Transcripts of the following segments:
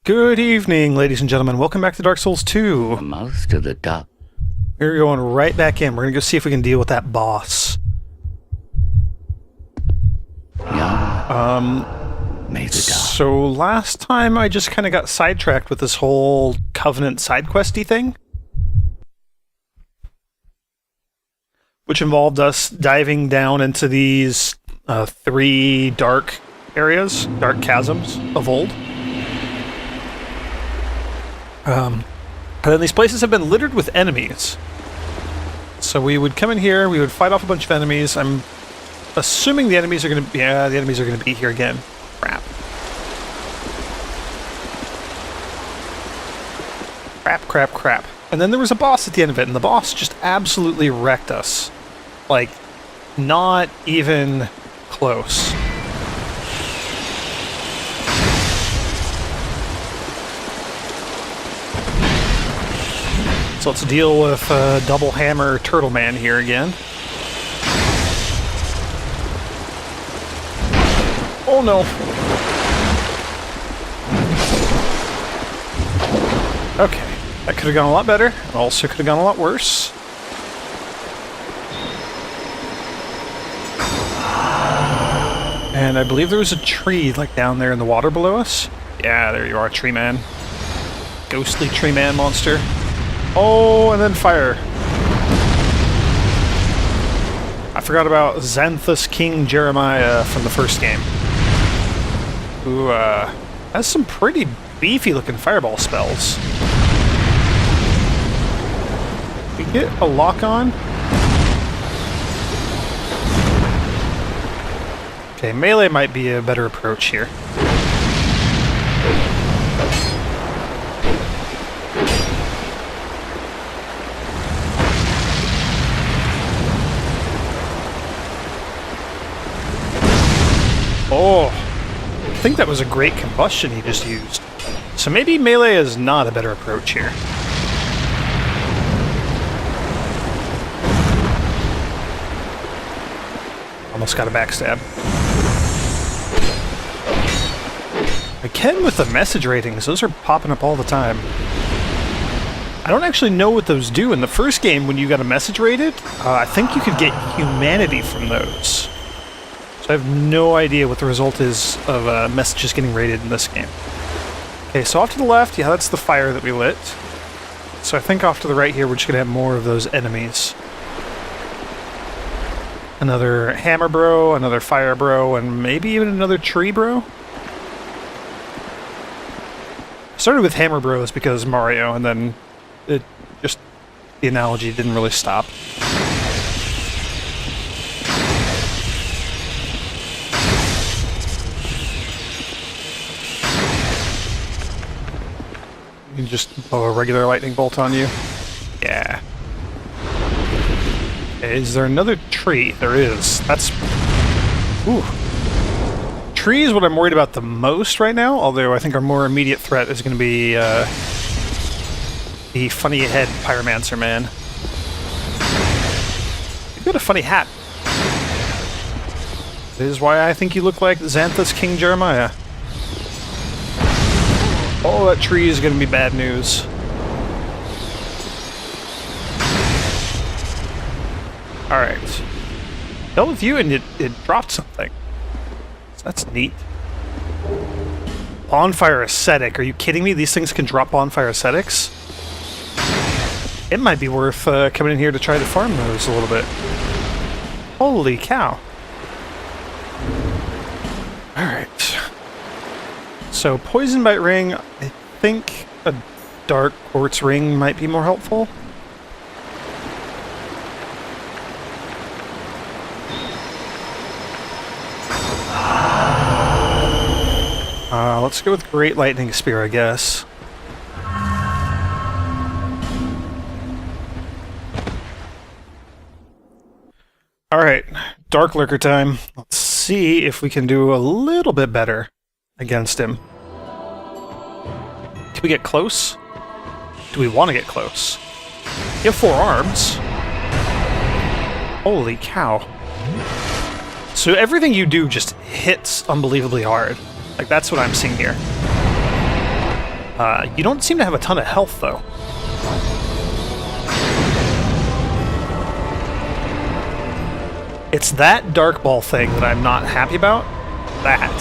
Good evening, ladies and gentlemen. Welcome back to Dark Souls 2. Most of the duck. We're going right back in. We're going to go see if we can deal with that boss. Made the duck. So last time I just kind of got sidetracked with this whole Covenant side questy thing, which involved us diving down into these three dark areas, dark chasms of old. And then these places have been littered with enemies. So we would come in here, we would fight off a bunch of enemies. I'm assuming the enemies are going to be... Yeah, the enemies are going to be here again. Crap. Crap. And then there was a boss at the end of it, and the boss just absolutely wrecked us. Like, not even close. So let's deal with Double Hammer Turtle Man here again. Oh no! Okay, that could have gone a lot better. It also could have gone a lot worse. And I believe there was a tree like down there in the water below us. Yeah, there you are, Tree Man. Ghostly Tree Man monster. Oh, and then fire. I forgot about Xanthus King Jeremiah from the first game, who has some pretty beefy looking fireball spells. We get a lock on. Okay, melee might be a better approach here. Oh, I think that was a great combustion he just used. So maybe melee is not a better approach here. Almost got a backstab. Again with the message ratings, those are popping up all the time. I don't actually know what those do. In the first game, when you got a message rated, I think you could get humanity from those. I have no idea what the result is of messages getting rated in this game. Okay, so off to the left, yeah, that's the fire that we lit. So I think off to the right here, we're just going to have more of those enemies. Another hammer bro, another fire bro, and maybe even another tree bro? I started with hammer bros because Mario, and then it just... the analogy didn't really stop. You can just blow a regular lightning bolt on you. Yeah. Okay, is there another tree? There is. That's... Ooh. Tree is what I'm worried about the most right now, although I think our more immediate threat is going to be the funny head Pyromancer man. You've got a funny hat. That is why I think you look like Xanthus King Jeremiah. Oh, that tree is going to be bad news. Alright. Dealt with you and it dropped something. So that's neat. Bonfire Ascetic. Are you kidding me? These things can drop Bonfire Ascetics? It might be worth coming in here to try to farm those a little bit. Holy cow. Alright. So, Poison Bite Ring, I think a Dark Quartz Ring might be more helpful. Let's go with Great Lightning Spear, I guess. Alright, Darklurker time. Let's see if we can do a little bit better against him. Can we get close? Do we want to get close? You have 4 arms. Holy cow. So everything you do just hits unbelievably hard. Like, that's what I'm seeing here. You don't seem to have a ton of health, though. It's that Dark Ball thing that I'm not happy about. That.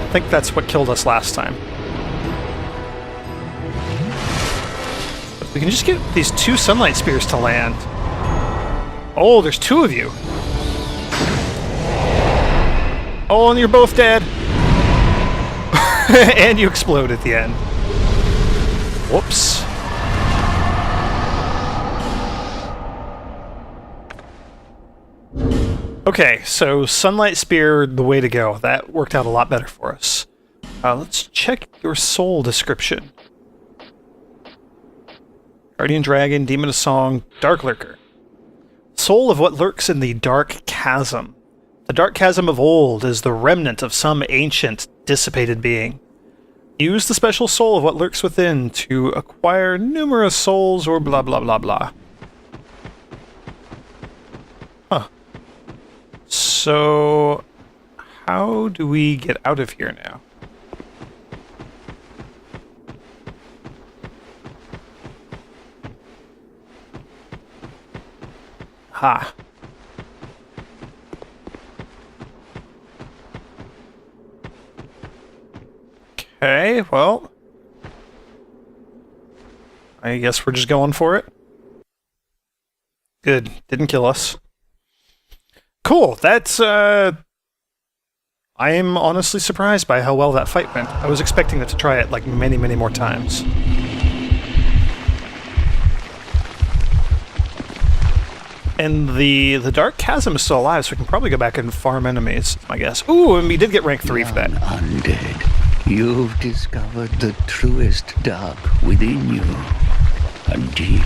I think that's what killed us last time. If we can just get these 2 Sunlight Spears to land. Oh, there's 2 of you. Oh, and you're both dead. And you explode at the end. Whoops. Okay, so Sunlight Spear, the way to go. That worked out a lot better for us. Let's check your soul description. Guardian Dragon, Demon of Song, Darklurker. Soul of what lurks in the dark chasm. The dark chasm of old is the remnant of some ancient, dissipated being. Use the special soul of what lurks within to acquire numerous souls or blah blah blah blah. Huh. So, how do we get out of here now? Ha. Okay, well, I guess we're just going for it. Good, didn't kill us. Cool, that's, I am honestly surprised by how well that fight went. I was expecting it to try it, like, many, many more times. And the Dark Chasm is still alive, so we can probably go back and farm enemies, I guess. Ooh, and we did get rank 3 for that. Undead, you've discovered the truest dark within you. A deep,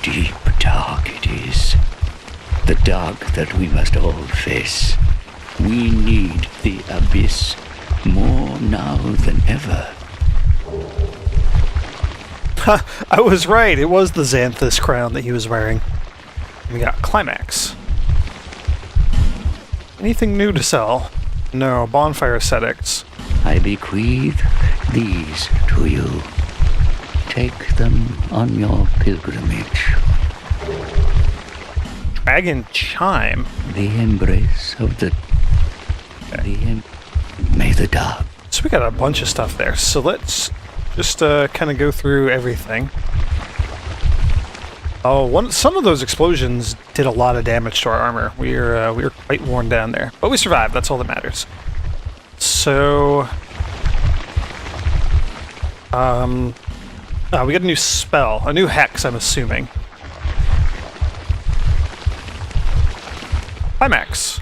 deep dark it is. The dark that we must all face. We need the abyss more now than ever. Ha! I was right, it was the Xanthus crown that he was wearing. We got Climax. Anything new to sell? No, bonfire ascetics. I bequeath these to you. Take them on your pilgrimage. Dragon Chime. The embrace of the... May the dark... So we got a bunch of stuff there. So let's just kind of go through everything. Oh, some of those explosions did a lot of damage to our armor. We were quite worn down there, but we survived. That's all that matters. So, we got a new spell, a new hex. I'm assuming. Climax.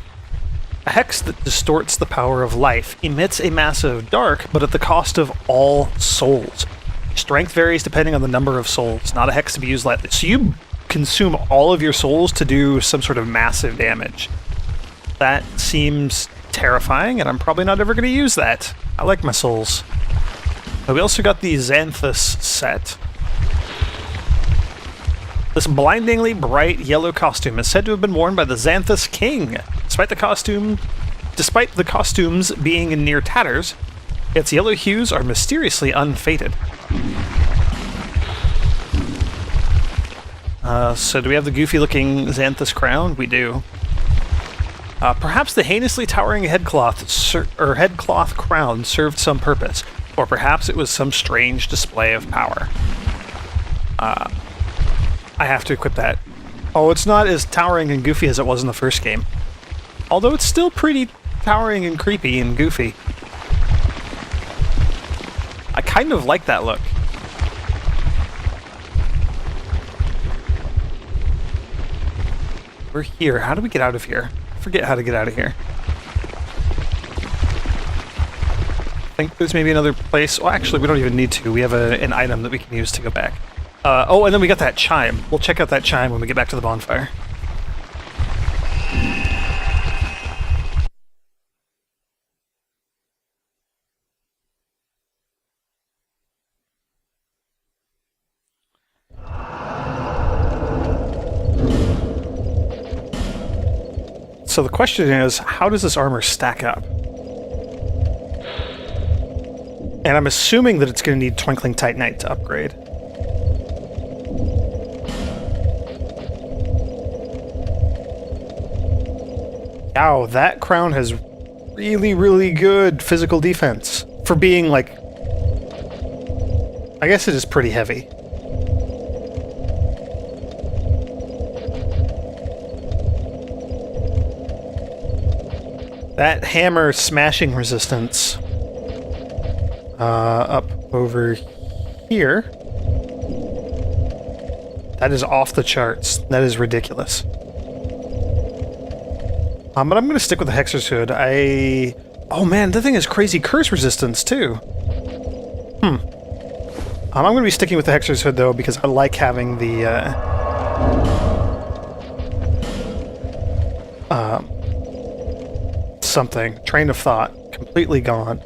A hex that distorts the power of life, emits a massive dark, but at the cost of all souls. Strength varies depending on the number of souls, not a hex to be used lightly. So you consume all of your souls to do some sort of massive damage. That seems terrifying, and I'm probably not ever going to use that. I like my souls. But we also got the Xanthus set. This blindingly bright yellow costume is said to have been worn by the Xanthus King. Despite the costumes being in near tatters, its yellow hues are mysteriously unfaded. So do we have the goofy-looking Xanthus crown? We do. Perhaps the heinously towering headcloth crown served some purpose, or perhaps it was some strange display of power. I have to equip that. Oh, it's not as towering and goofy as it was in the first game. Although it's still pretty towering and creepy and goofy. I kind of like that look. We're here. How do we get out of here? I forget how to get out of here. I think there's maybe another place. Well, actually, we don't even need to. We have an item that we can use to go back. Oh, and then we got that chime. We'll check out that chime when we get back to the bonfire. So the question is, how does this armor stack up? And I'm assuming that it's going to need Twinkling Titanite to upgrade. Wow, that crown has really, really good physical defense. For being, like... I guess it is pretty heavy. That hammer smashing resistance up over here. That is off the charts. That is ridiculous. But I'm going to stick with the Hexer's Hood. Oh man, that thing has crazy curse resistance too. I'm going to be sticking with the Hexer's Hood though because I like having the train of thought completely gone.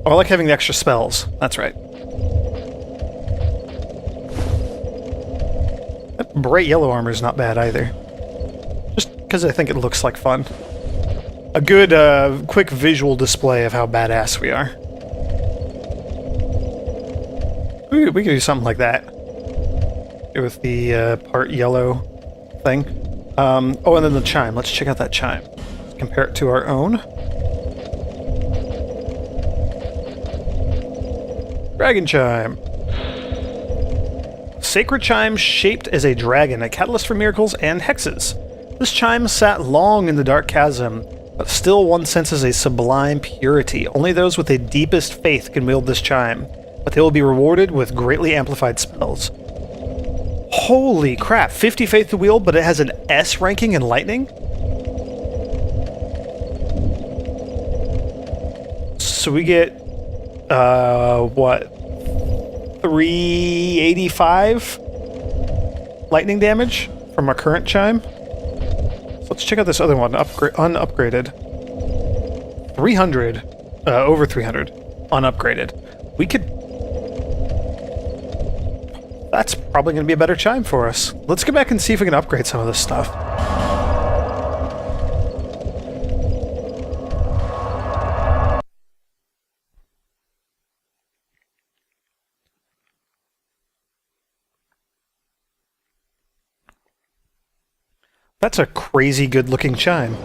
Oh, I like having the extra spells. That's right. That bright yellow armor is not bad either. Just because I think it looks like fun. A good, quick visual display of how badass we are. We could do something like that. With the part yellow thing. Oh, and then the chime. Let's check out that chime. Let's compare it to our own. Dragon Chime. Sacred chime shaped as a dragon, a catalyst for miracles and hexes. This chime sat long in the dark chasm, but still one senses a sublime purity. Only those with the deepest faith can wield this chime, but they will be rewarded with greatly amplified spells. Holy crap, 50 faith to wield, but it has an S ranking in lightning? So we get, what? 385 lightning damage from our current chime. So let's check out this other one, unupgraded. 300, over 300, unupgraded. We could... That's probably going to be a better chime for us. Let's go back and see if we can upgrade some of this stuff. That's a crazy good looking chime.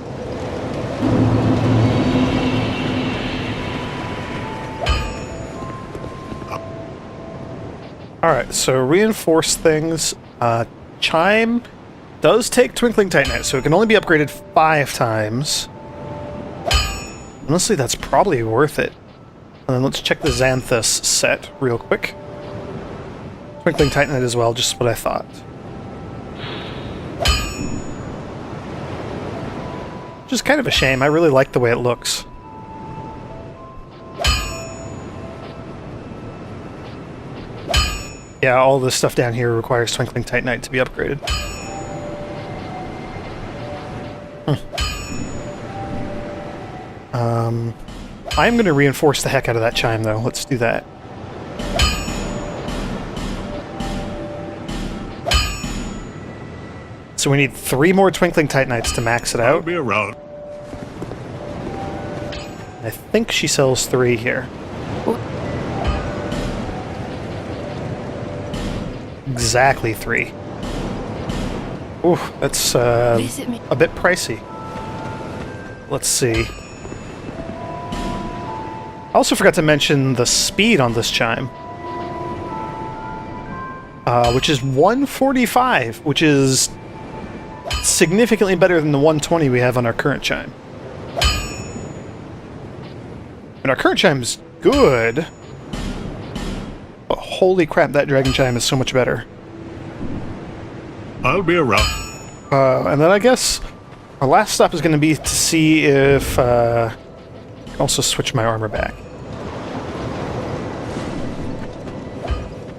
Alright, so reinforce things. Chime does take Twinkling Titanite, so it can only be upgraded 5 times. Honestly, that's probably worth it. And then let's check the Xanthus set real quick. Twinkling Titanite as well, just what I thought. Which is kind of a shame. I really like the way it looks. Yeah, all this stuff down here requires Twinkling Titanite to be upgraded. I'm going to reinforce the heck out of that chime, though. Let's do that. So we need 3 more Twinkling Titanites to max it out. I'll be around. I think she sells 3 here. Exactly 3. Ooh, that's a bit pricey. Let's see. I also forgot to mention the speed on this chime. Which is 145, which is significantly better than the 120 we have on our current chime. And our current chime's good, but holy crap, that dragon chime is so much better. I'll be around. And then I guess our last stop is going to be to see if I can also switch my armor back.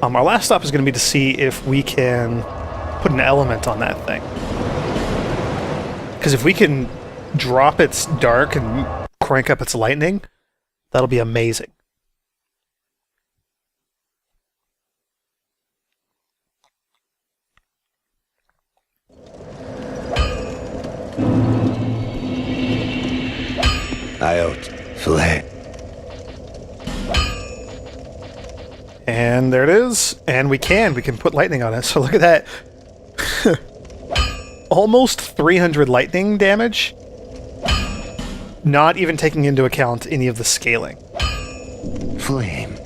Our last stop is going to be to see if we can put an element on that thing. Because if we can drop its dark and crank up its lightning, that'll be amazing. Out, fled. And there it is. And we can put lightning on it. So look at that. Almost 300 lightning damage. Not even taking into account any of the scaling. Flame.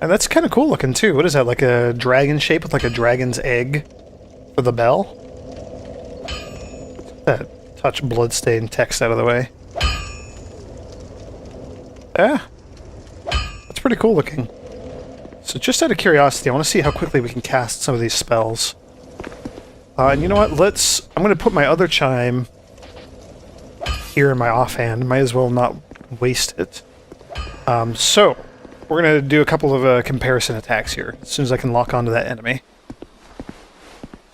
And that's kind of cool looking too. What is that, like a dragon shape with like a dragon's egg for the bell? That touch bloodstained text out of the way. Yeah. That's pretty cool looking. So just out of curiosity, I want to see how quickly we can cast some of these spells. And you know what, I'm going to put my other chime here in my offhand. Might as well not waste it. So, we're going to do a couple of comparison attacks here, as soon as I can lock onto that enemy.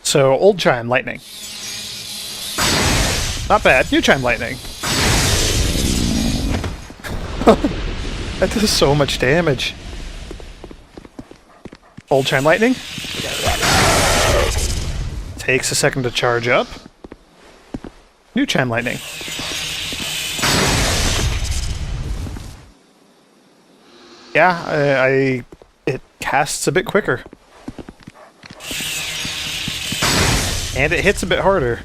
So, old chime, lightning. Not bad. New chime, lightning. That does so much damage. Old chime, lightning. Takes a second to charge up. New chime, lightning. Yeah, it casts a bit quicker. And it hits a bit harder.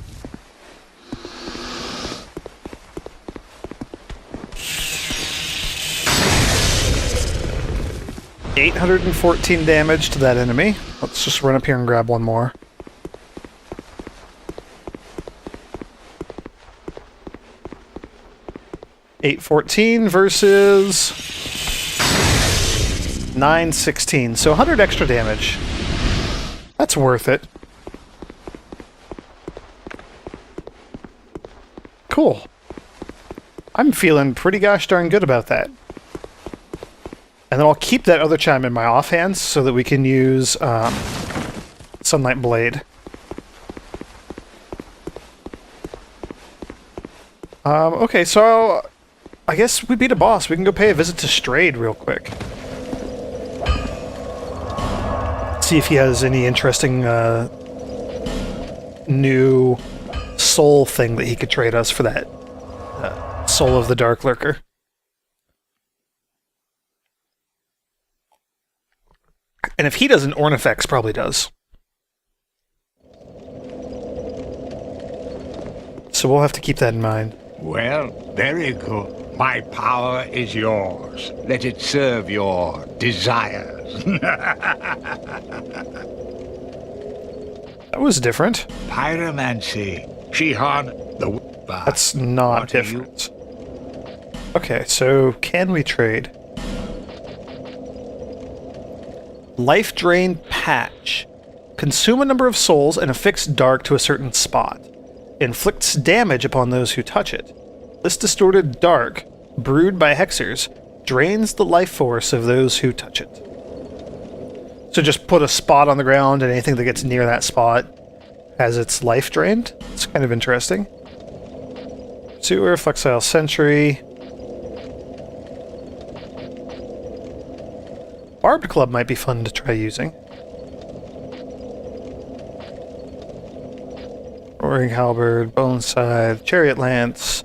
$814 damage to that enemy. Let's just run up here and grab one more. $814 versus $916, so 100 extra damage. That's worth it. Cool. I'm feeling pretty gosh darn good about that. And then I'll keep that other chime in my offhands so that we can use Sunlight Blade. Okay, so I guess we beat a boss. We can go pay a visit to Strayed real quick. See if he has any interesting new soul thing that he could trade us for that soul of the Darklurker. And if he doesn't, Ornifex probably does. So we'll have to keep that in mind. Well, very good. My power is yours. Let it serve your desires. That was different. Pyromancy. Shihan, the... That's not different. Okay, so can we trade? Life Drain Patch. Consume a number of souls and affix dark to a certain spot. Inflicts damage upon those who touch it. This distorted dark, brewed by hexers, drains the life force of those who touch it. So just put a spot on the ground and anything that gets near that spot has its life drained. It's kind of interesting. Sewer, Flexile Sentry. Barbed Club might be fun to try using. Roaring Halberd, Bone Scythe, Chariot Lance,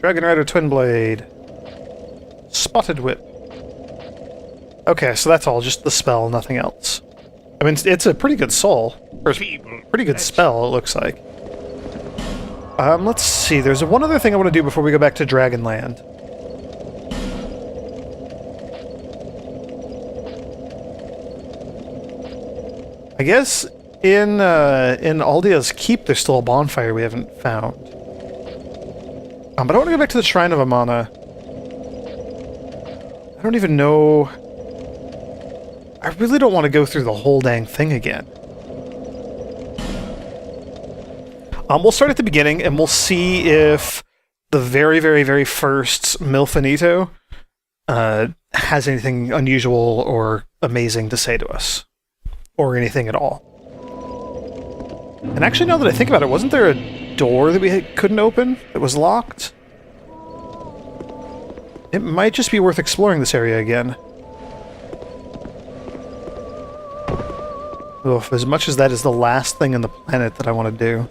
Dragon Rider Twin Blade, Spotted Whip. Okay, so that's all, just the spell, nothing else. I mean, it's a pretty good soul. Or pretty good spell, it looks like. Let's see, there's one other thing I want to do before we go back to Dragonland. I guess in Aldea's Keep there's still a bonfire we haven't found. But I want to go back to the Shrine of Amana. I don't even know... I really don't want to go through the whole dang thing again. We'll start at the beginning, and we'll see if the very, very, very first Milfinito has anything unusual or amazing to say to us. Or anything at all. And actually, now that I think about it, wasn't there a door that we couldn't open that was locked? It might just be worth exploring this area again. Oof, as much as that is the last thing on the planet that I want to do.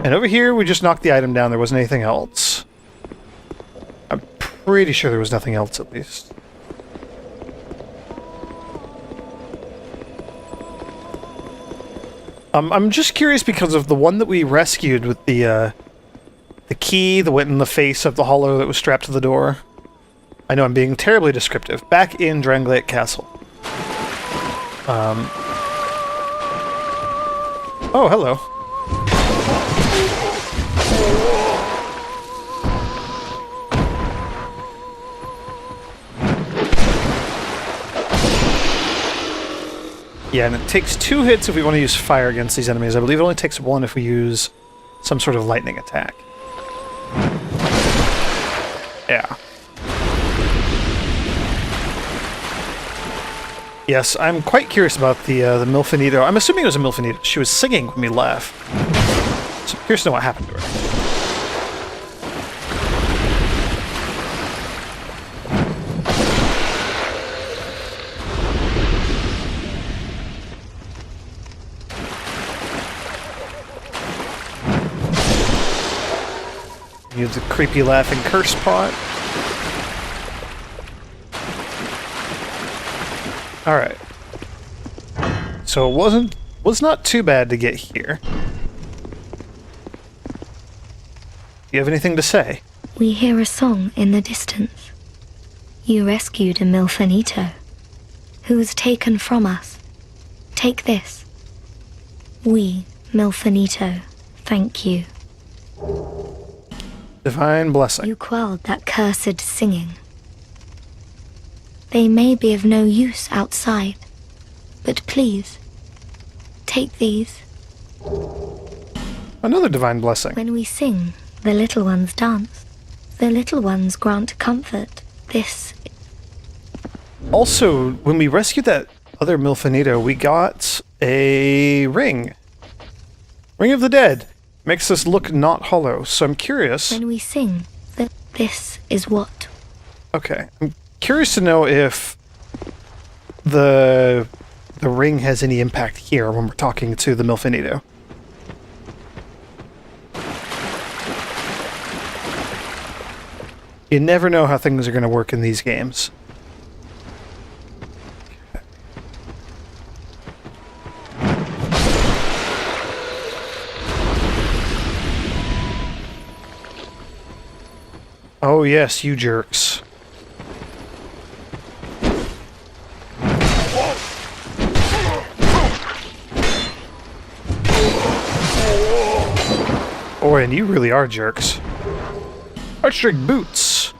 And over here, we just knocked the item down. There wasn't anything else. I'm pretty sure there was nothing else, at least. I'm just curious because of the one that we rescued with the key that went in the face of the hollow that was strapped to the door. I know I'm being terribly descriptive. Back in Dranglate Castle. Oh, hello. Yeah, and it takes 2 hits if we want to use fire against these enemies. I believe it only takes 1 if we use some sort of lightning attack. Yeah. Yes, I'm quite curious about the Milfanito. I'm assuming it was a Milfanito. She was singing when we left. So I'm curious to know what happened to her. Use the creepy laughing curse pot. Alright. So it was not too bad to get here. Do you have anything to say? We hear a song in the distance. You rescued a Milfanito, who was taken from us. Take this. We, Milfanito, thank you. Divine blessing. You quelled that cursed singing. They may be of no use outside, but please, take these. Another divine blessing. When we sing, the little ones dance. The little ones grant comfort. This... Also, when we rescued that other Milfanito, we got a ring. Ring of the Dead. Makes us look not hollow, so I'm curious. When we sing, this is what? Okay. I'm curious to know if the ring has any impact here when we're talking to the Milfanito. You never know how things are going to work in these games. Oh yes, you jerks. Oh, and you really are jerks. Archstring boots.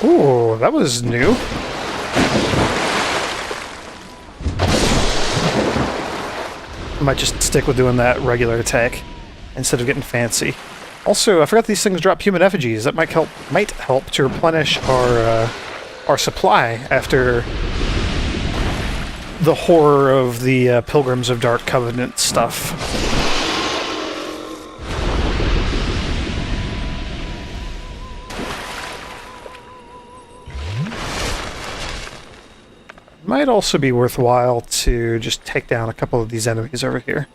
Ooh, that was new. Might just stick with doing that regular attack instead of getting fancy. Also, I forgot these things drop human effigies. That might help to replenish our supply after the horror of the Pilgrims of Dark Covenant stuff. Might also be worthwhile to just take down a couple of these enemies over here.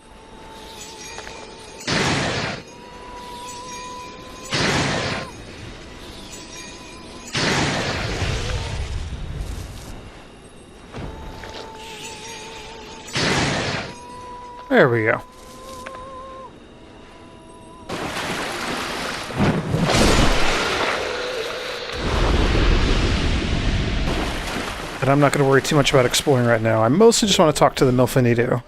There we go. And I'm not going to worry too much about exploring right now. I mostly just want to talk to the Milfanito.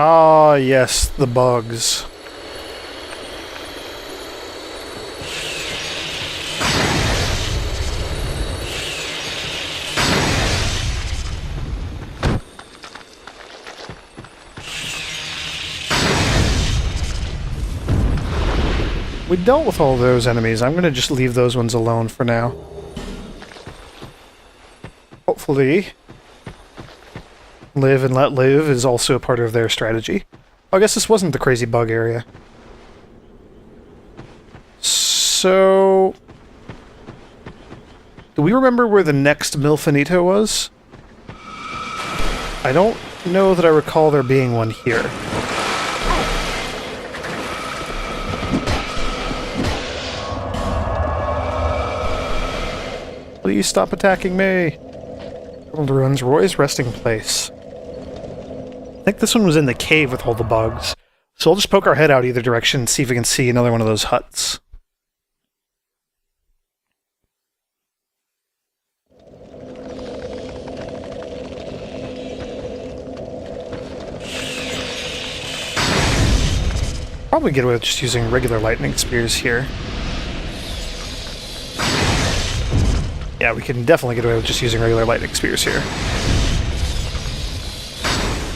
Ah, yes, the bugs. We dealt with all those enemies. I'm going to just leave those ones alone for now. Live and let live is also a part of their strategy. I guess this wasn't the crazy bug area. So... do we remember where the next Milfinito was? I don't know that I recall there being one here. Please stop attacking me! World runs Roy's resting place. I think this one was in the cave with all the bugs. So we'll just poke our head out either direction and see if we can see another one of those huts. Probably get away with just using regular lightning spears here. Yeah, we can definitely get away with just using regular lightning spears here.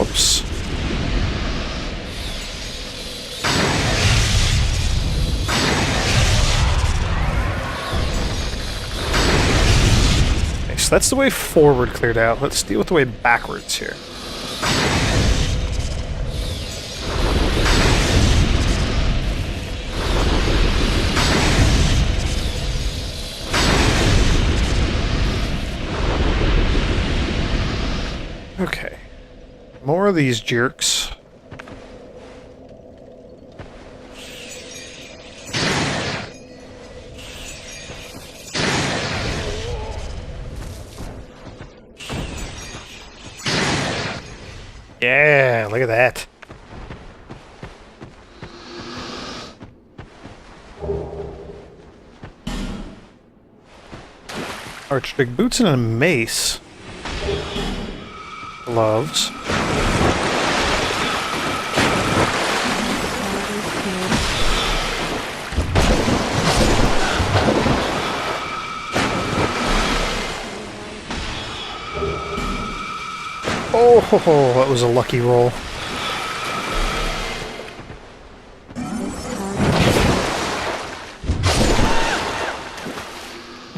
Oops. Okay, so that's the way forward cleared out. Let's deal with the way backwards here. Okay. More of these jerks. Yeah, look at that. Archbig boots and a mace. Gloves. Oh, that was a lucky roll.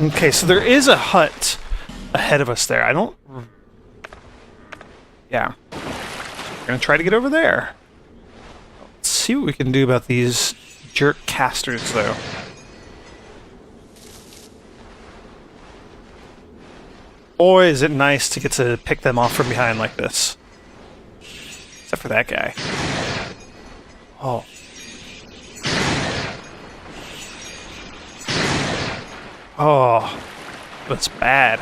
Okay, so there is a hut ahead of us there. I don't... yeah. We're gonna try to get over there. Let's see what we can do about these jerk casters, though. Boy, is it nice to get to pick them off from behind like this. Except for that guy. Oh. Oh. That's bad.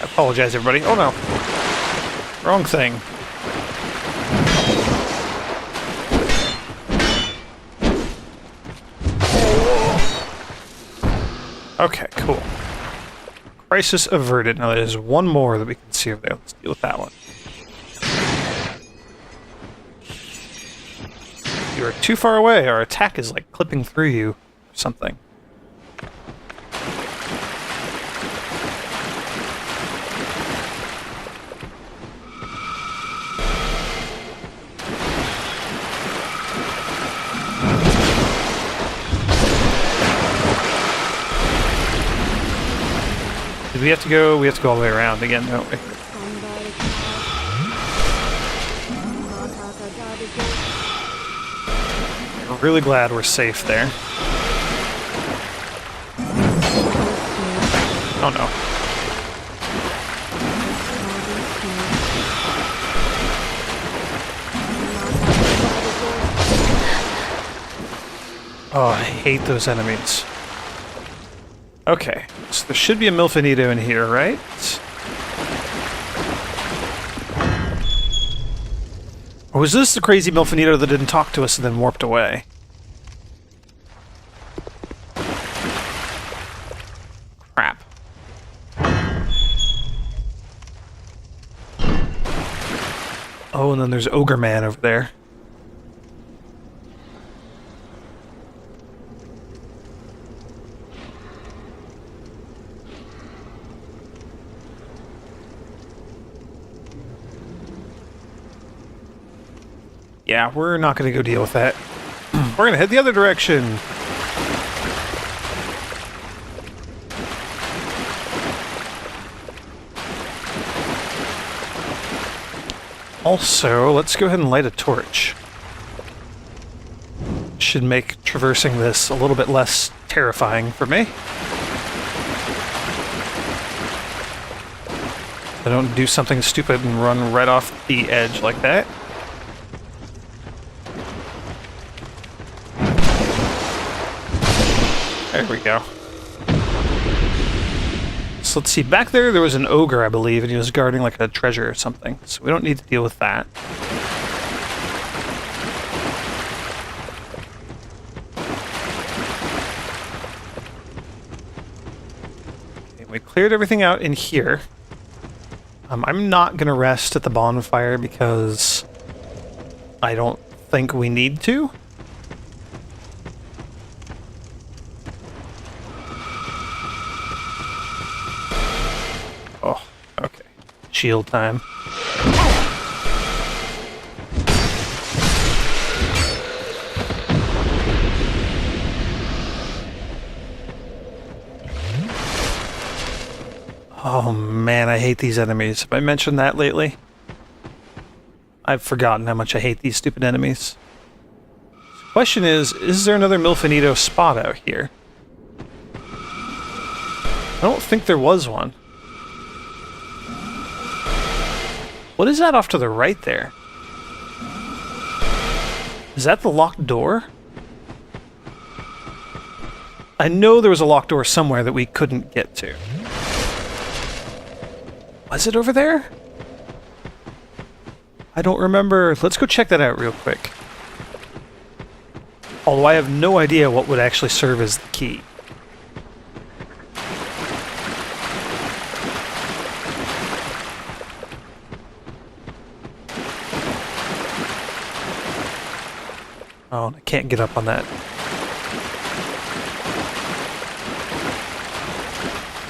I apologize, everybody. Oh, no. Wrong thing. Okay, cool. Crisis averted. Now there's one more that we can see over there. Let's deal with that one. You are too far away. Our attack is like clipping through you or something. We have to go all the way around again, don't we? We're really glad we're safe there. Oh no. Oh, I hate those enemies. Okay, so there should be a Milfinito in here, right? Or was this the crazy Milfinito that didn't talk to us and then warped away? Crap. Oh, and then there's Ogre Man over there. Yeah, we're not going to go deal with that. We're going to head the other direction. Also, let's go ahead and light a torch. Should make traversing this a little bit less terrifying for me. I don't do something stupid and run right off the edge like that. There we go. So let's see, back there was an ogre, I believe, and he was guarding like a treasure or something. So we don't need to deal with that. Okay, we cleared everything out in here. I'm not going to rest at the bonfire because I don't think we need to. Oh, okay. Shield time. Oh man, I hate these enemies. Have I mentioned that lately? I've forgotten how much I hate these stupid enemies. The question is there another Milfinito spot out here? I don't think there was one. What is that off to the right there? Is that the locked door? I know there was a locked door somewhere that we couldn't get to. Was it over there? I don't remember. Let's go check that out real quick. Although I have no idea what would actually serve as the key. Oh, and I can't get up on that.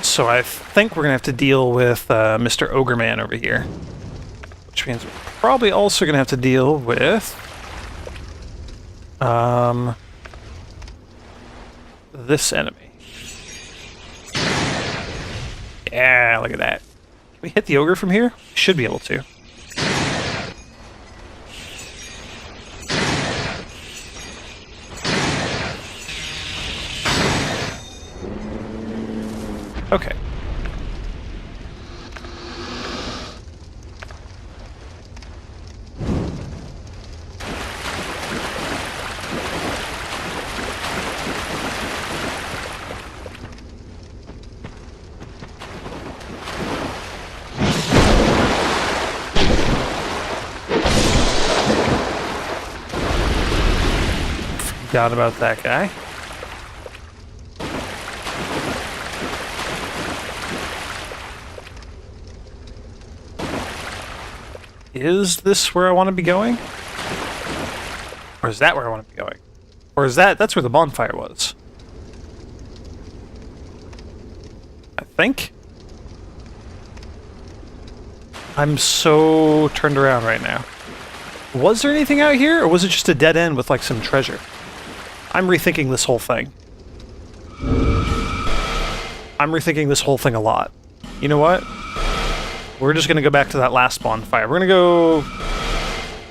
So I think we're going to have to deal with Mr. Ogre Man over here. Which means we're probably also going to have to deal with... this enemy. Yeah, look at that. Can we hit the ogre from here? Should be able to. Okay. Forgot about that guy. Is this where I want to be going? Or is that where I want to be going? Or is that's where the bonfire was? I think? I'm so turned around right now. Was there anything out here, or was it just a dead end with like some treasure? I'm rethinking this whole thing. I'm rethinking this whole thing a lot. You know what? We're just gonna go back to that last bonfire. We're gonna go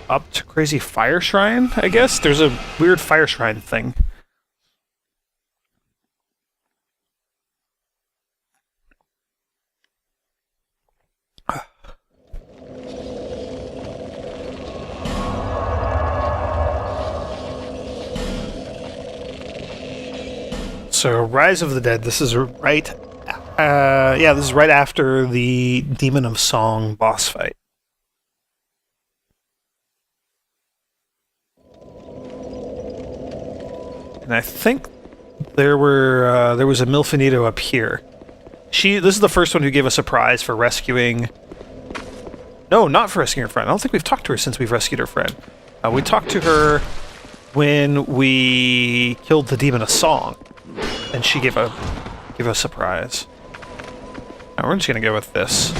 up to Crazy Fire Shrine, I guess? There's a weird fire shrine thing. So, Rise of the Dead, this is right... yeah, this is right after the Demon of Song boss fight. And I think there was a Milfinito up here. This is the first one who gave us a prize for rescuing... No, not for rescuing her friend. I don't think we've talked to her since we've rescued her friend. We talked to her when we killed the Demon of Song. And she gave us a prize. Now we're just gonna go with this.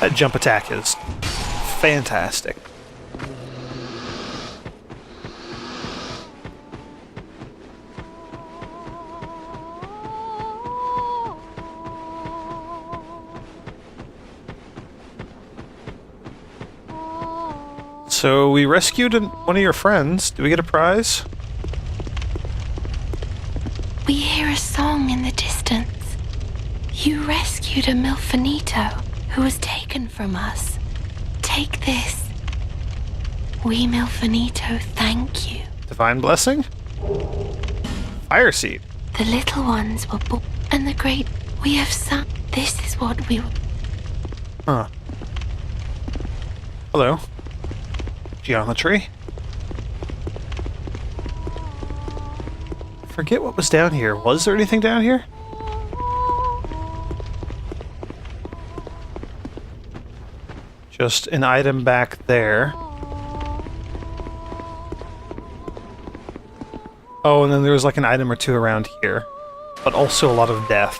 That jump attack is fantastic. So we rescued one of your friends. Do we get a prize? We hear a song in the distance. You rescued a Milfanito who was taken from us. Take this. We Milfanito thank you. Divine blessing? Fire seed. The little ones were born, and the great we have sung. This is what we were. Huh. Hello. Geometry. Forget what was down here. Was there anything down here? Just an item back there. Oh, and then there was like an item or two around here. But also a lot of death.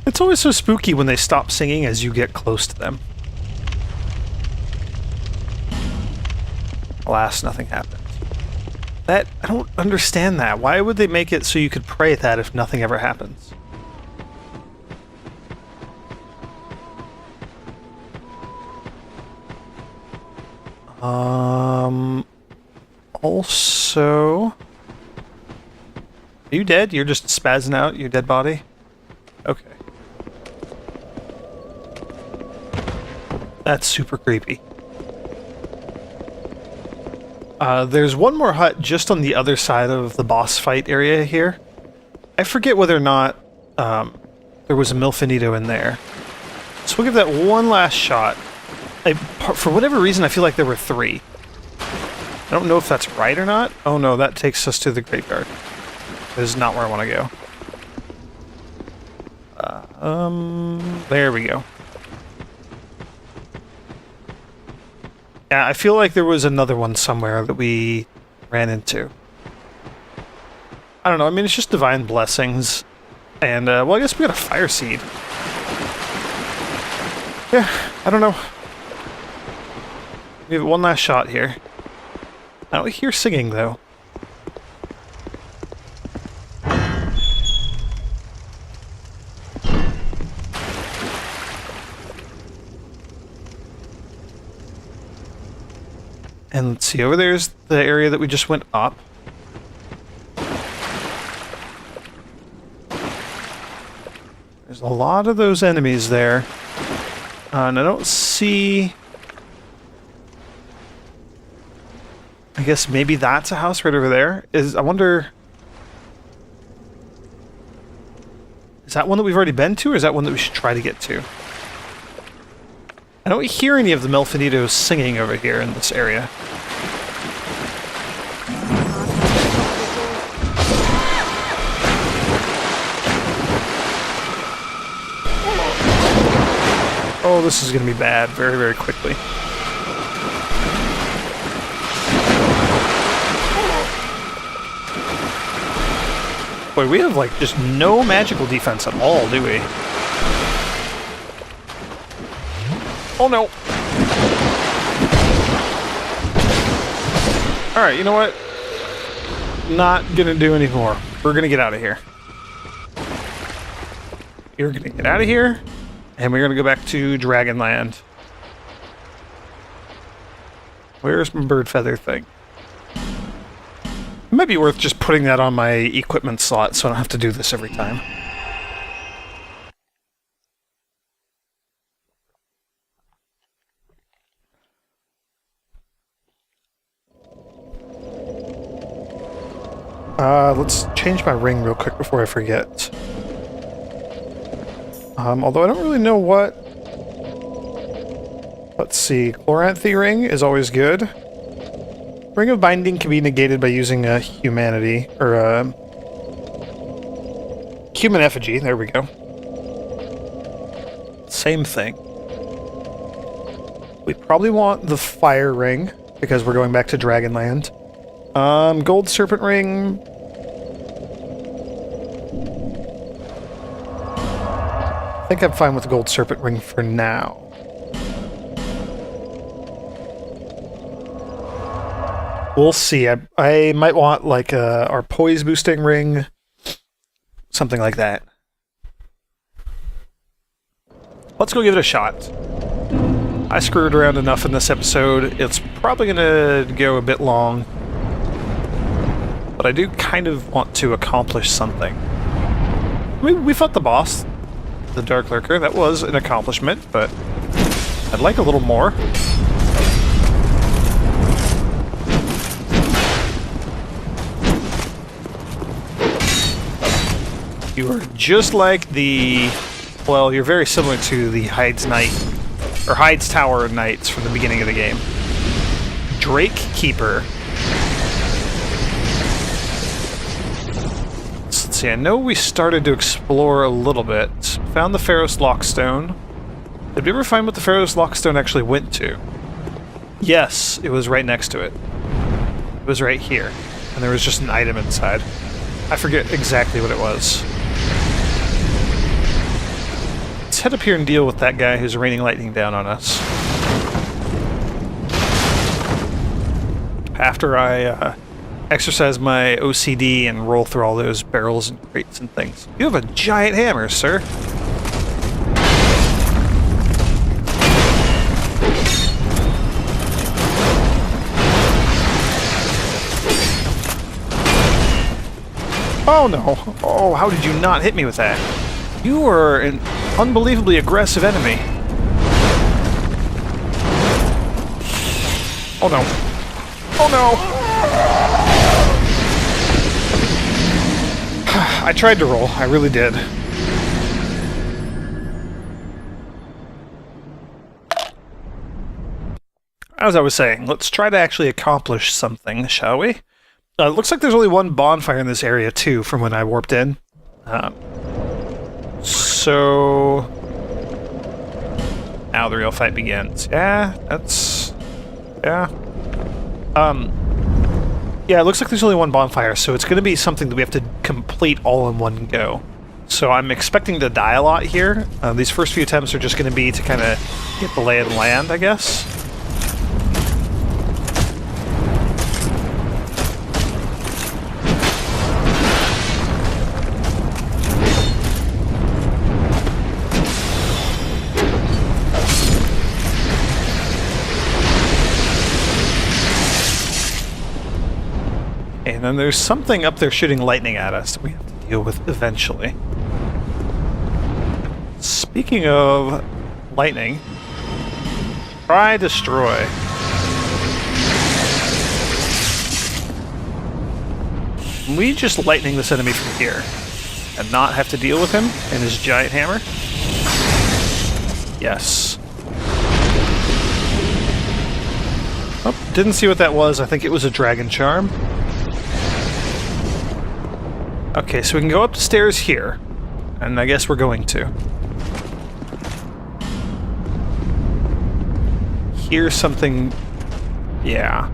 It's always so spooky when they stop singing as you get close to them. Alas, nothing happened. I don't understand that. Why would they make it so you could pray that if nothing ever happens? Also... Are you dead? You're just spazzing out, your dead body? Okay. That's super creepy. There's one more hut just on the other side of the boss fight area here. I forget whether or not there was a Milfanito in there. So we'll give that one last shot. For whatever reason, I feel like there were 3. I don't know if that's right or not. Oh no, that takes us to the graveyard. This is not where I want to go. There we go. Yeah, I feel like there was another one somewhere that we ran into. I don't know, I mean, it's just divine blessings. And, well, I guess we got a fire seed. Yeah, I don't know. We have one last shot here. I don't hear singing, though. And let's see, over there's the area that we just went up. There's a lot of those enemies there. And I don't see... I guess maybe that's a house right over there. I wonder... Is that one that we've already been to, or is that one that we should try to get to? I don't hear any of the Milfanitos singing over here in this area. Oh, this is going to be bad very, very quickly. Boy, we have, like, just no magical defense at all, do we? Oh, no. Alright, you know what? Not gonna do any more. We're gonna get out of here. You're gonna get out of here, and we're gonna go back to Dragonland. Where's my bird feather thing? It might be worth just putting that on my equipment slot so I don't have to do this every time. Let's change my ring real quick before I forget. Although I don't really know what... Let's see. Chloranthy ring is always good. Ring of Binding can be negated by using a humanity, or a... Human effigy, there we go. Same thing. We probably want the fire ring, because we're going back to Dragonland. Gold serpent ring... I think I'm fine with the gold serpent ring for now. We'll see. I might want like our poise boosting ring, something like that. Let's go give it a shot. I screwed around enough in this episode. It's probably gonna go a bit long, but I do kind of want to accomplish something. We fought the boss, the Darklurker. That was an accomplishment, but I'd like a little more. You are just like the... Well, you're very similar to the Hyde's Knight, or Hyde's Tower Knights from the beginning of the game. Drake Keeper. So let's see, I know we started to explore a little bit. Found the Pharaoh's Lockstone. Did we ever find what the Pharaoh's Lockstone actually went to? Yes, it was right next to it. It was right here. And there was just an item inside. I forget exactly what it was. Let's head up here and deal with that guy who's raining lightning down on us. After I exercise my OCD and roll through all those barrels and crates and things. You have a giant hammer, sir. Oh no! Oh, how did you not hit me with that? You are an unbelievably aggressive enemy. Oh no. Oh no! I tried to roll, I really did. As I was saying, let's try to actually accomplish something, shall we? It looks like there's only one bonfire in this area, too, from when I warped in. So... Now the real fight begins. Yeah, that's... Yeah. Yeah, it looks like there's only one bonfire, so it's going to be something that we have to complete all in one go. So I'm expecting to die a lot here. These first few attempts are just going to be to kind of get the lay of the land, I guess. And then there's something up there shooting lightning at us that we have to deal with eventually. Speaking of lightning, try destroy. Can we just lightning this enemy from here and not have to deal with him and his giant hammer? Yes. Oh, didn't see what that was. I think it was a dragon charm. Okay, so we can go up the stairs here, and I guess we're going to. Here's something... Yeah.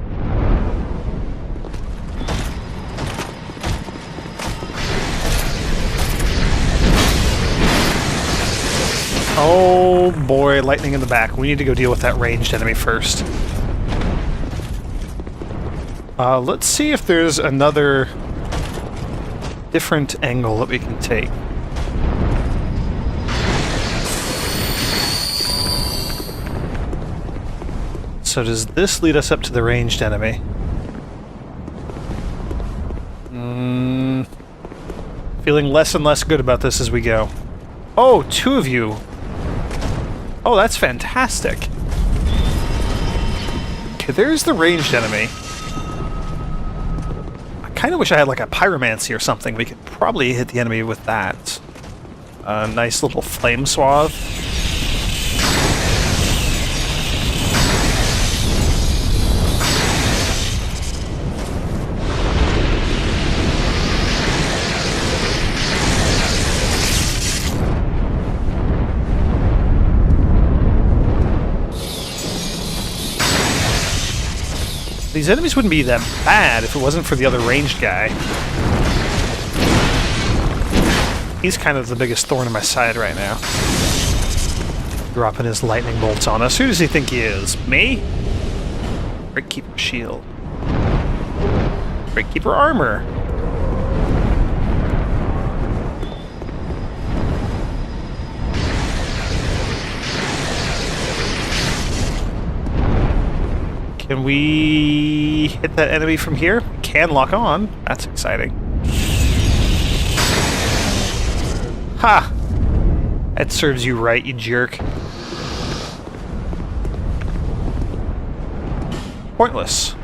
Oh boy, lightning in the back. We need to go deal with that ranged enemy first. Let's see if there's another... different angle that we can take. So does this lead us up to the ranged enemy? Feeling less and less good about this as we go. Oh, two of you! Oh, that's fantastic! Okay, there's the ranged enemy. I kind of wish I had like a pyromancy or something. We could probably hit the enemy with that. A nice little flame swath. These enemies wouldn't be that bad if it wasn't for the other ranged guy. He's kind of the biggest thorn in my side right now. Dropping his lightning bolts on us. Who does he think he is? Me? Breakkeeper shield. Breakkeeper armor. Can we hit that enemy from here? Can lock on. That's exciting. Ha! That serves you right, you jerk. Pointless.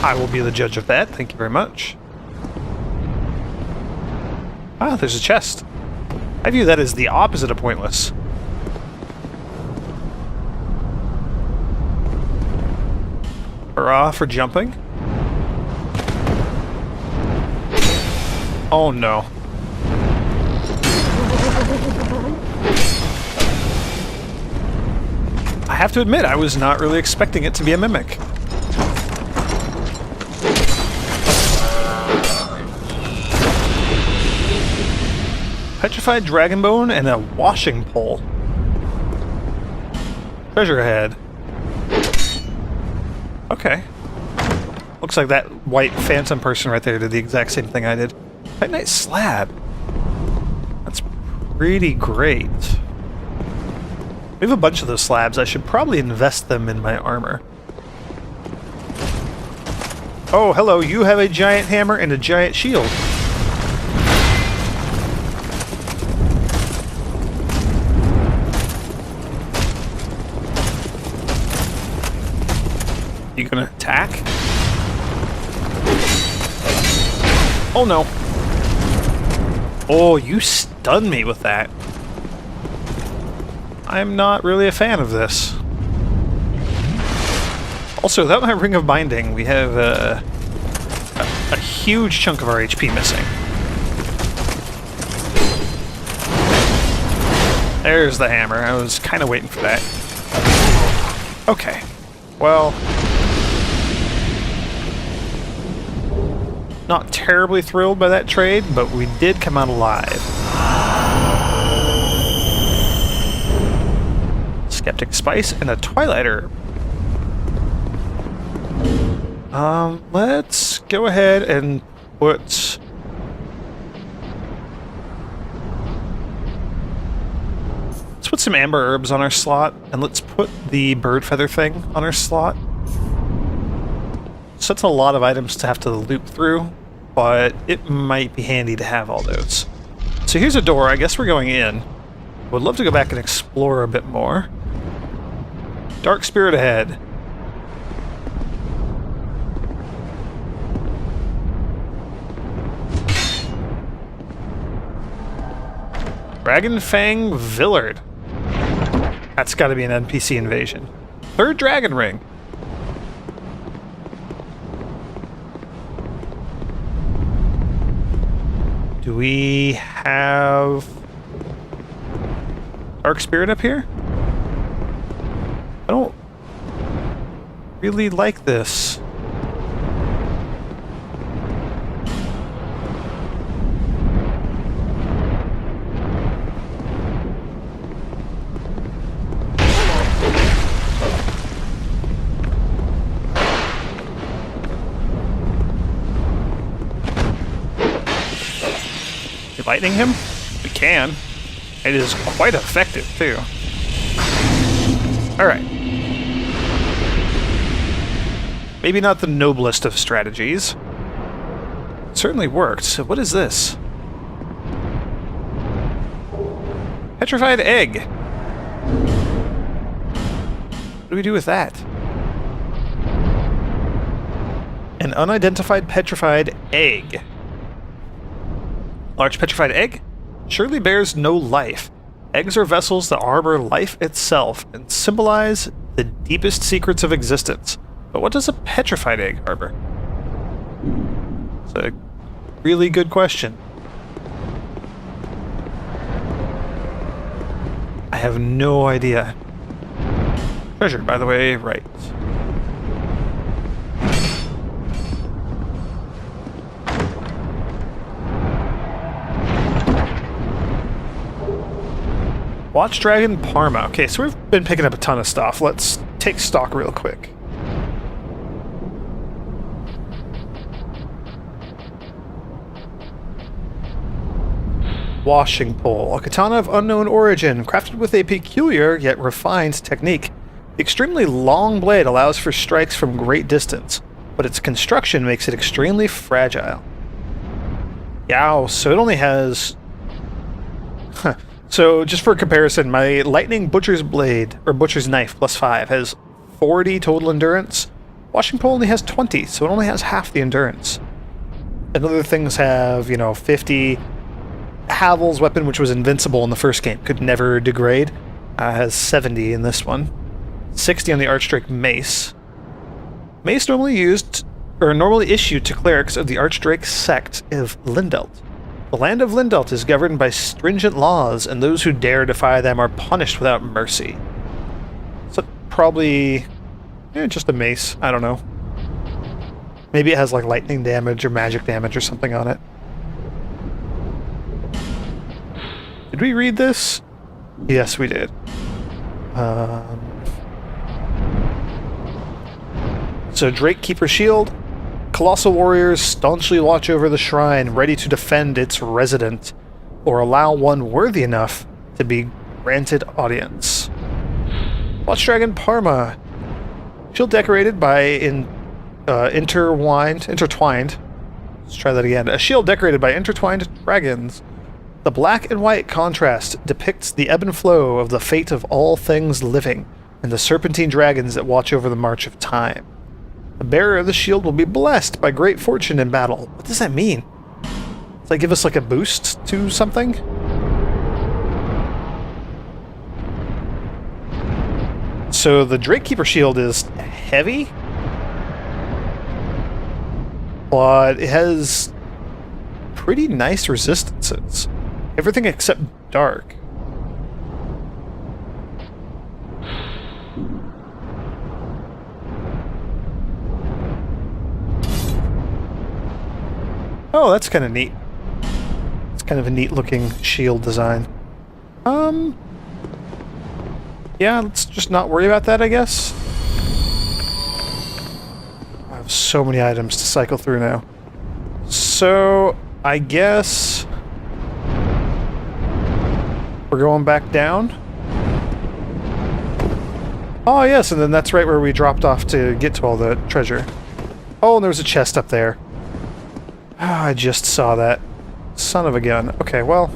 I will be the judge of that. Thank you very much. Ah, there's a chest. I view that as the opposite of pointless. Hurrah for jumping. Oh no. I have to admit, I was not really expecting it to be a mimic. Petrified dragon bone and a washing pole. Treasure ahead. Okay. Looks like that white phantom person right there did the exact same thing I did. Titanite slab. That's pretty great. We have a bunch of those slabs. I should probably invest them in my armor. Oh, hello. You have a giant hammer and a giant shield. You gonna attack? Oh no. Oh, you stunned me with that. I'm not really a fan of this. Also, without my Ring of Binding, we have a huge chunk of our HP missing. There's the hammer. I was kind of waiting for that. Okay. Well... not terribly thrilled by that trade, but we did come out alive. Skeptic Spice and a Twilight Herb. Let's go ahead and put... let's put some Amber Herbs on our slot, and let's put the Bird Feather thing on our slot. So that's a lot of items to have to loop through, but it might be handy to have all those. So here's a door. I guess we're going in. Would love to go back and explore a bit more. Dark Spirit ahead. Dragon Fang Villard. That's got to be an NPC invasion. Third Dragon Ring. Do we have Dark Spirit up here? I don't really like this. Lightning him? We can. It is quite effective, too. Alright. Maybe not the noblest of strategies. It certainly worked. So what is this? Petrified egg. What do we do with that? An unidentified petrified egg. Large petrified egg surely bears no life. Eggs are vessels that harbor life itself and symbolize the deepest secrets of existence. But what does a petrified egg harbor? It's a really good question. I have no idea. Treasure, by the way, right. Watch Dragon Parma. Okay, so we've been picking up a ton of stuff. Let's take stock real quick. Washing pole. A katana of unknown origin, crafted with a peculiar yet refined technique. The extremely long blade allows for strikes from great distance, but its construction makes it extremely fragile. Yow, so it only has... Huh. So, just for comparison, my Lightning Butcher's Blade, or Butcher's Knife, +5, has 40 total endurance. Washing pole only has 20, so it only has half the endurance. And other things have, 50... Havel's weapon, which was invincible in the first game, could never degrade, has 70 in this one. 60 on the Archdrake Mace. Mace normally issued to clerics of the Archdrake sect of Lindelt. The land of Lindelt is governed by stringent laws, and those who dare defy them are punished without mercy. So probably just a mace. I don't know. Maybe it has like lightning damage or magic damage or something on it. Did we read this? Yes, we did. So Drake Keeper Shield. Colossal warriors staunchly watch over the shrine, ready to defend its resident, or allow one worthy enough to be granted audience. Watch Dragon Parma. Shield decorated by intertwined. Let's try that again. A shield decorated by intertwined dragons. The black and white contrast depicts the ebb and flow of the fate of all things living, and the serpentine dragons that watch over the march of time. The bearer of the shield will be blessed by great fortune in battle. What does that mean? Does that give us like a boost to something? So the Drake Keeper shield is heavy, but it has pretty nice resistances. Everything except dark. Oh, that's kind of neat. It's kind of a neat looking shield design. Yeah, let's just not worry about that, I guess. I have so many items to cycle through now. So, I guess... we're going back down? Oh, yes, and then that's right where we dropped off to get to all the treasure. Oh, and there was a chest up there. I just saw that. Son of a gun. Okay, well,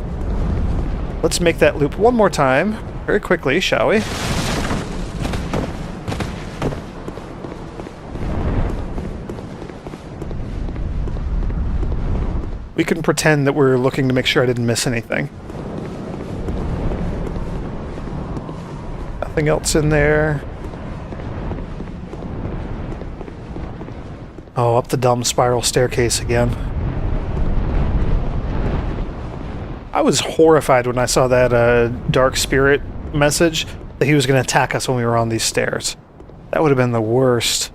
let's make that loop one more time, very quickly, shall we? We can pretend that we're looking to make sure I didn't miss anything. Nothing else in there. Oh, up the dumb spiral staircase again. I was horrified when I saw that Dark Spirit message that he was going to attack us when we were on these stairs. That would have been the worst.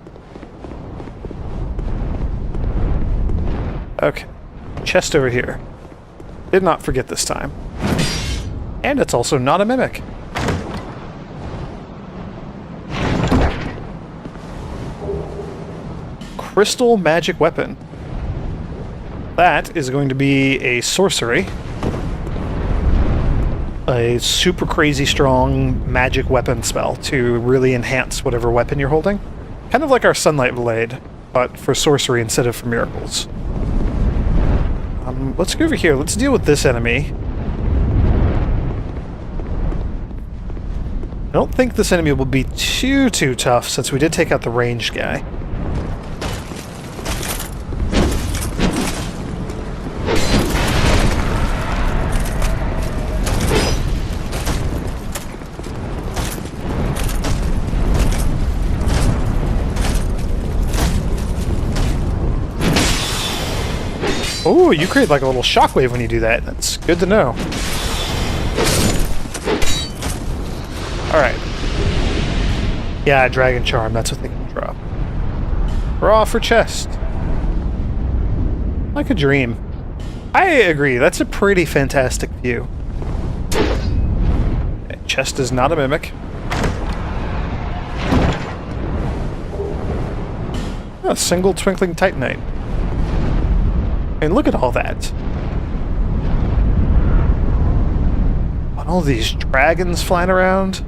Okay. Chest over here. Did not forget this time. And it's also not a mimic. Crystal magic weapon. That is going to be a sorcery. A super crazy strong magic weapon spell to really enhance whatever weapon you're holding. Kind of like our Sunlight Blade, but for sorcery instead of for miracles. Let's go over here. Let's deal with this enemy. I don't think this enemy will be too tough since we did take out the ranged guy. Oh, you create like a little shockwave when you do that. That's good to know. Alright. Yeah, Dragon Charm, that's what they can drop. Raw for chest. Like a dream. I agree, that's a pretty fantastic view. Okay. chest is not a mimic. A single twinkling titanite. I mean, look at all that. All these dragons flying around.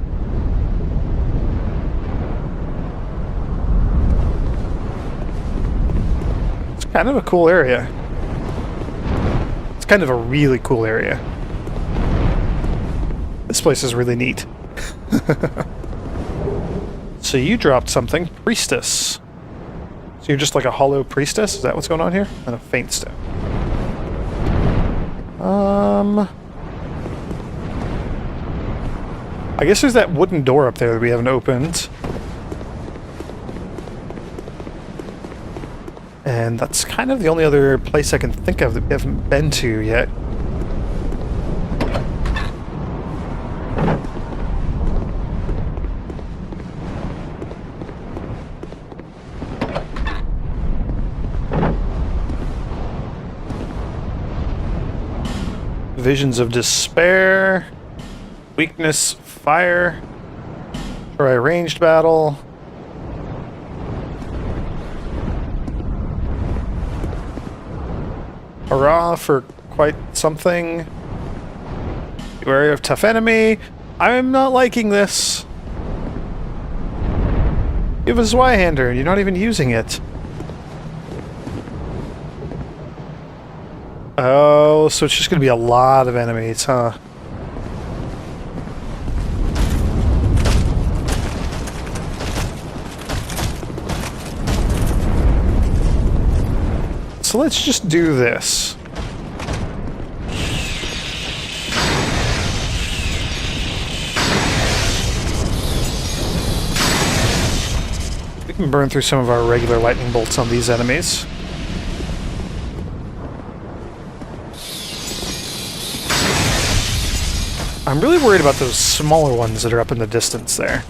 It's kind of a cool area. It's kind of a really cool area. This place is really neat. So you dropped something. Priestess. So you're just like a hollow priestess? Is that what's going on here? And a faint stone. I guess there's that wooden door up there that we haven't opened. And that's kind of the only other place I can think of that we haven't been to yet. Visions of despair. Weakness, fire. Try ranged battle. Hurrah for quite something. Beware of tough enemy. I'm not liking this. You have a Zweihander, you're not even using it. Oh, so it's just going to be a lot of enemies, huh? So let's just do this. We can burn through some of our regular lightning bolts on these enemies. I'm really worried about those smaller ones that are up in the distance there.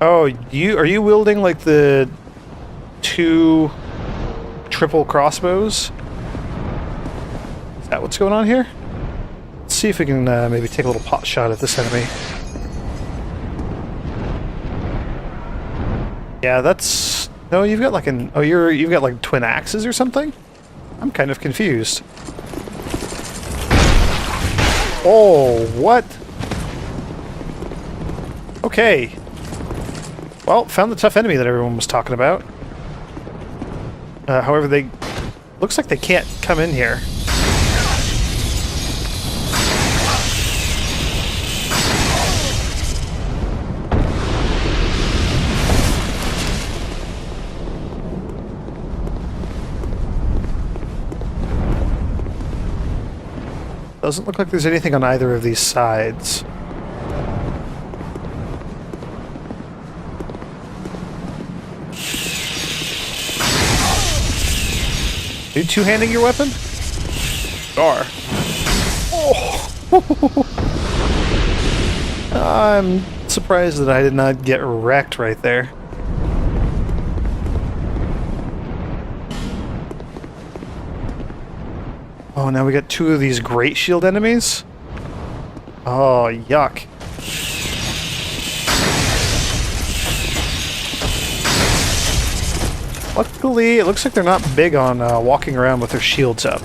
Oh, are you wielding like the 2 triple crossbows? Is that what's going on here? Let's see if we can maybe take a little pot shot at this enemy. Yeah, that's... No, you've got like an... Oh, you've got like twin axes or something? I'm kind of confused. Oh, what? Okay. Well, found the tough enemy that everyone was talking about. However, they... Looks like they can't come in here. Doesn't look like there's anything on either of these sides. Are you two-handing your weapon? Sure. Oh! I'm surprised that I did not get wrecked right there. Oh, now we got 2 of these Great Shield enemies? Oh, yuck. Luckily, it looks like they're not big on walking around with their shields up.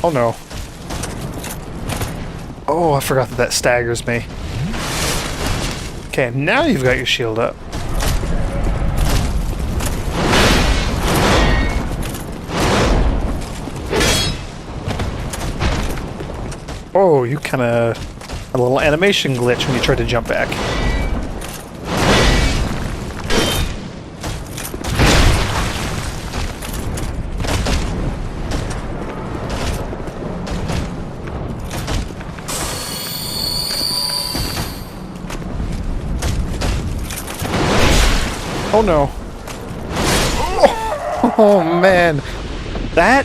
Oh no. Oh, I forgot that staggers me. Okay, now you've got your shield up. Oh, you kind of had a little animation glitch when you tried to jump back. Oh no. Oh man. That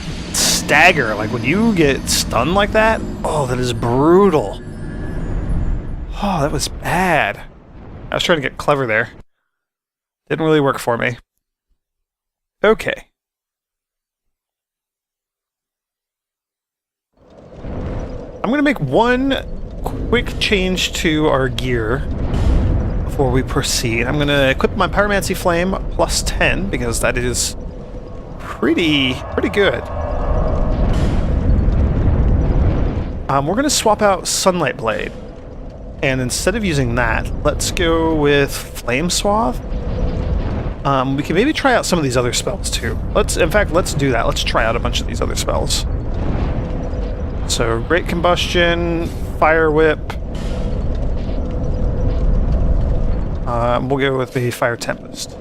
stagger. Like, when you get stunned like that, oh, that is brutal. Oh, that was bad. I was trying to get clever there. Didn't really work for me. Okay. I'm going to make one quick change to our gear before we proceed. I'm going to equip my Pyromancy Flame plus 10, because that is pretty good. We're going to swap out Sunlight Blade. And instead of using that, let's go with Flame Swath. We can maybe try out some of these other spells too. In fact, let's do that. Let's try out a bunch of these other spells. So, Great Combustion, Fire Whip. We'll go with the Fire Tempest.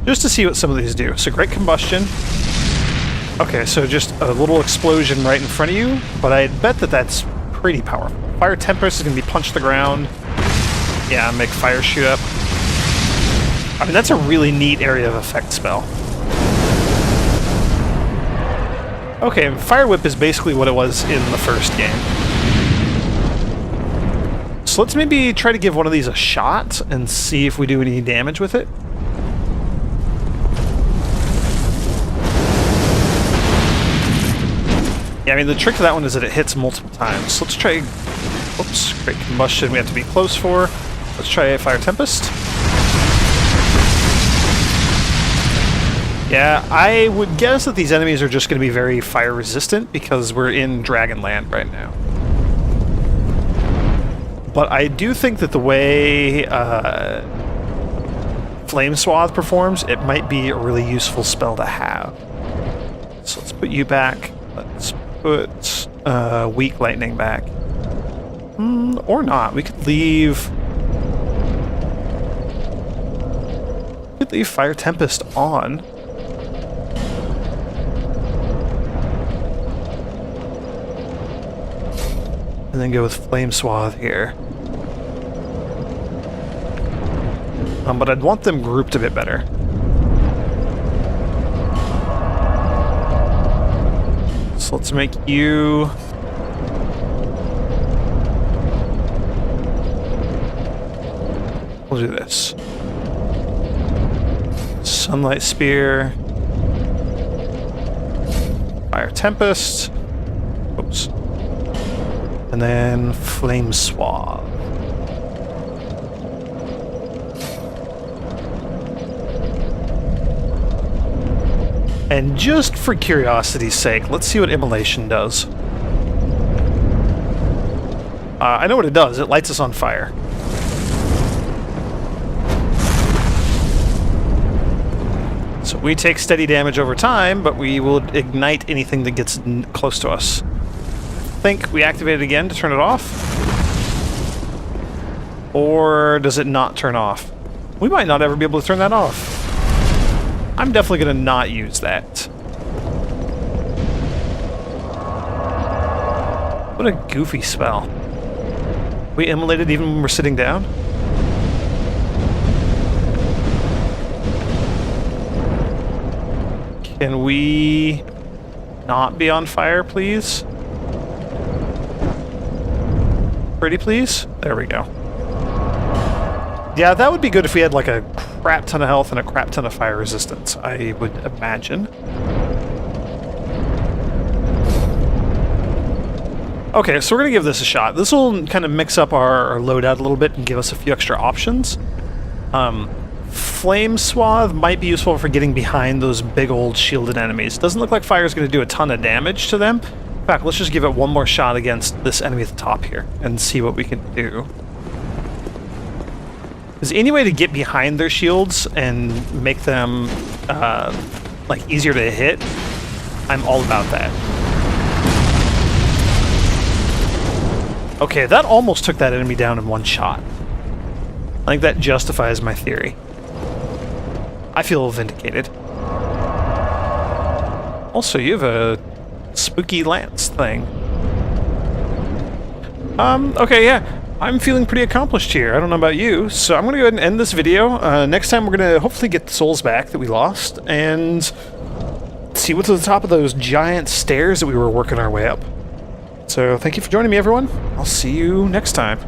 Just to see what some of these do. So, Great Combustion. Okay, so just a little explosion right in front of you, but I bet that that's pretty powerful. Fire Tempest is going to be punch the ground. Yeah, make fire shoot up. I mean, that's a really neat area of effect spell. Okay, Fire Whip is basically what it was in the first game. So let's maybe try to give one of these a shot and see if we do any damage with it. Yeah, I mean, the trick to that one is that it hits multiple times. So let's try... Oops, Great Combustion we have to be close for. Let's try Fire Tempest. Yeah, I would guess that these enemies are just going to be very fire resistant because we're in Dragonland right now. But I do think that the way Flame Swath performs, it might be a really useful spell to have. So let's put you back. Let's put Weak Lightning back. Or not. We could leave... Fire Tempest on. And then go with Flame Swath here. But I'd want them grouped a bit better. So let's make you... We'll do this. Sunlight Spear. Fire Tempest. Oops. And then Flame Swath. And just for curiosity's sake, let's see what Immolation does. I know what it does. It lights us on fire. So we take steady damage over time, but we will ignite anything that gets close to us. I think we activate it again to turn it off. Or does it not turn off? We might not ever be able to turn that off. I'm definitely going to not use that. What a goofy spell. We immolate it even when we're sitting down? Can we not be on fire, please? Pretty please? There we go. Yeah, that would be good if we had like a crap ton of health and a crap ton of fire resistance, I would imagine. Okay, so we're going to give this a shot. This will kind of mix up our loadout a little bit and give us a few extra options. Flame Swath might be useful for getting behind those big old shielded enemies. It doesn't look like fire is going to do a ton of damage to them. In fact, let's just give it one more shot against this enemy at the top here and see what we can do. Is there any way to get behind their shields and make them like easier to hit? I'm all about that. Okay, that almost took that enemy down in one shot. I think that justifies my theory. I feel vindicated. Also, you have a spooky lance thing. Okay, yeah. I'm feeling pretty accomplished here. I don't know about you, so I'm going to go ahead and end this video. Next time we're going to hopefully get the souls back that we lost, and see what's at the top of those giant stairs that we were working our way up. So thank you for joining me, everyone. I'll see you next time.